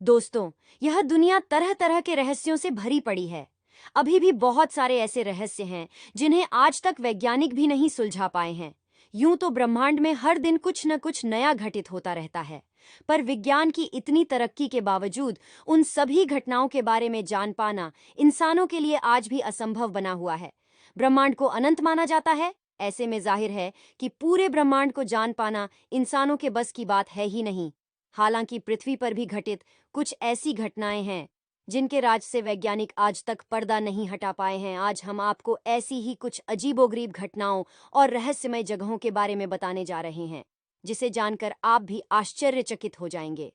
दोस्तों, यह दुनिया तरह तरह के रहस्यों से भरी पड़ी है। अभी भी बहुत सारे ऐसे रहस्य हैं जिन्हें आज तक वैज्ञानिक भी नहीं सुलझा पाए हैं। यूं तो ब्रह्मांड में हर दिन कुछ न कुछ नया घटित होता रहता है, पर विज्ञान की इतनी तरक्की के बावजूद उन सभी घटनाओं के बारे में जान पाना इंसानों के लिए आज भी असंभव बना हुआ है। ब्रह्मांड को अनंत माना जाता है, ऐसे में जाहिर है कि पूरे ब्रह्मांड को जान पाना इंसानों के बस की बात है ही नहीं। हालांकि पृथ्वी पर भी घटित कुछ ऐसी घटनाएं हैं जिनके राज से वैज्ञानिक आज तक पर्दा नहीं हटा पाए हैं। आज हम आपको ऐसी ही कुछ अजीबोगरीब घटनाओं और रहस्यमय जगहों के बारे में बताने जा रहे हैं, जिसे जानकर आप भी आश्चर्यचकित हो जाएंगे।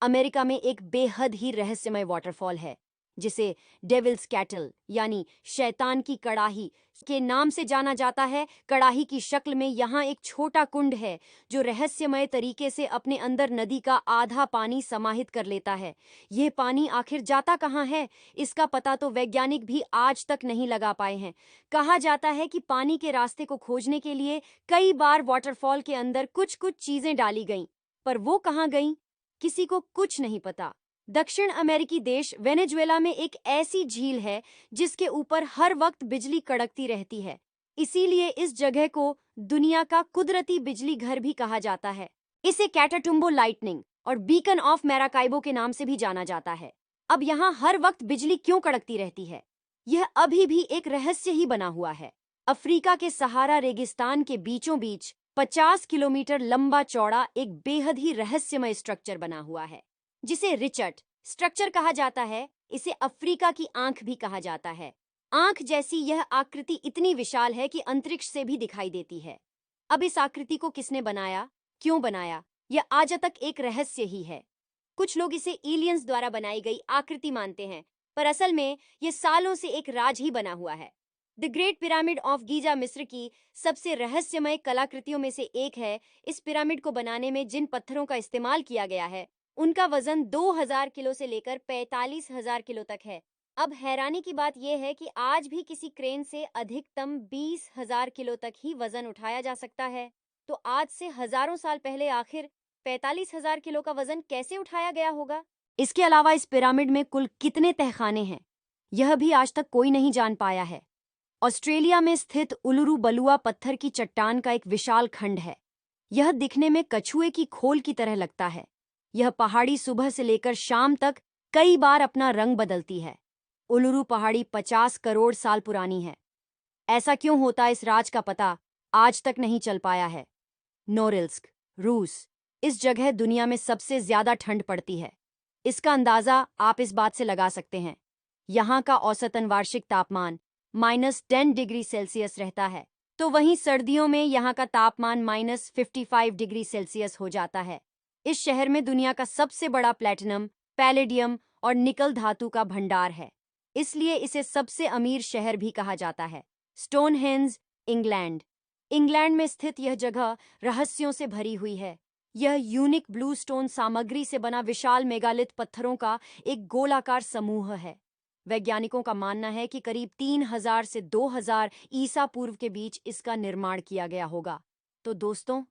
अमेरिका में एक बेहद ही रहस्यमय वाटरफॉल है, जिसे डेविल्स कैटल यानी शैतान की कड़ाही के नाम से जाना जाता है। कड़ाही की शक्ल में यहाँ एक छोटा कुंड है जो रहस्यमय तरीके से अपने अंदर नदी का आधा पानी समाहित कर लेता है। यह पानी आखिर जाता कहाँ है, इसका पता तो वैज्ञानिक भी आज तक नहीं लगा पाए हैं। कहा जाता है कि पानी के रास्ते को खोजने के लिए कई बार वाटरफॉल के अंदर कुछ कुछ चीजें डाली गईं, पर वो कहाँ गईं, किसी को कुछ नहीं पता। दक्षिण अमेरिकी देश वेनेजुएला में एक ऐसी झील है जिसके ऊपर हर वक्त बिजली कड़कती रहती है। इसीलिए इस जगह को दुनिया का कुदरती बिजली घर भी कहा जाता है। इसे कैटाटुम्बो लाइटनिंग और बीकन ऑफ मैराकाइबो के नाम से भी जाना जाता है। अब यहाँ हर वक्त बिजली क्यों कड़कती रहती है, यह अभी भी एक रहस्य ही बना हुआ है। अफ्रीका के सहारा रेगिस्तान के बीचों बीच 50 किलोमीटर लंबा चौड़ा एक बेहद ही रहस्यमय स्ट्रक्चर बना हुआ है, जिसे रिचर्ड स्ट्रक्चर कहा जाता है। इसे अफ्रीका की आंख भी कहा जाता है। आंख जैसी यह आकृति इतनी विशाल है कि अंतरिक्ष से भी दिखाई देती है। अब इस आकृति को किसने बनाया, क्यों बनाया, यह आज तक एक रहस्य ही है। कुछ लोग इसे एलियंस द्वारा बनाई गई आकृति मानते हैं, पर असल में यह सालों से एक राज ही बना हुआ है। The great pyramid of Giza मिस्र की सबसे रहस्यमय कलाकृतियों में से एक है। इस पिरामिड को बनाने में जिन पत्थरों का इस्तेमाल किया गया है, उनका वजन 2000 किलो से लेकर 45,000 किलो तक है। अब हैरानी की बात यह है कि आज भी किसी क्रेन से अधिकतम 20,000 किलो तक ही वजन उठाया जा सकता है। तो आज से हजारों साल पहले आखिर 45,000 किलो का वजन कैसे उठाया गया होगा? इसके अलावा इस पिरामिड में कुल कितने तहखाने हैं, यह भी आज तक कोई नहीं जान पाया है। ऑस्ट्रेलिया में स्थित उलुरु बलुआ पत्थर की चट्टान का एक विशाल खंड है। यह दिखने में कछुए की खोल की तरह लगता है। यह पहाड़ी सुबह से लेकर शाम तक कई बार अपना रंग बदलती है। उलुरु पहाड़ी 50 करोड़ साल पुरानी है। ऐसा क्यों होता, इस राज का पता आज तक नहीं चल पाया है। नोरिल्स्क, रूस। इस जगह दुनिया में सबसे ज्यादा ठंड पड़ती है। इसका अंदाजा आप इस बात से लगा सकते हैं। यहाँ का औसतन वार्षिक तापमान -10 डिग्री सेल्सियस रहता है, तो वहीं सर्दियों में यहाँ का तापमान -55 डिग्री सेल्सियस हो जाता है। इस शहर में दुनिया का सबसे बड़ा प्लैटिनम, पैलेडियम और निकल धातु का भंडार है, इसलिए इसे सबसे अमीर शहर भी कहा जाता है। Stonehenge, England. इंग्लैंड में स्थित यह जगह रहस्यों से भरी हुई है। यह यूनिक ब्लू स्टोन सामग्री से बना विशाल मेगालिथ पत्थरों का एक गोलाकार समूह है। वैज्ञानिकों का मानना है कि करीब 3000 से 2000 ईसा पूर्व के बीच इसका निर्माण किया गया होगा। तो दोस्तों,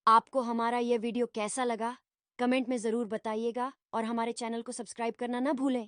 आपको हमारा यह वीडियो कैसा लगा, कमेंट में ज़रूर बताइएगा और हमारे चैनल को सब्सक्राइब करना ना भूलें।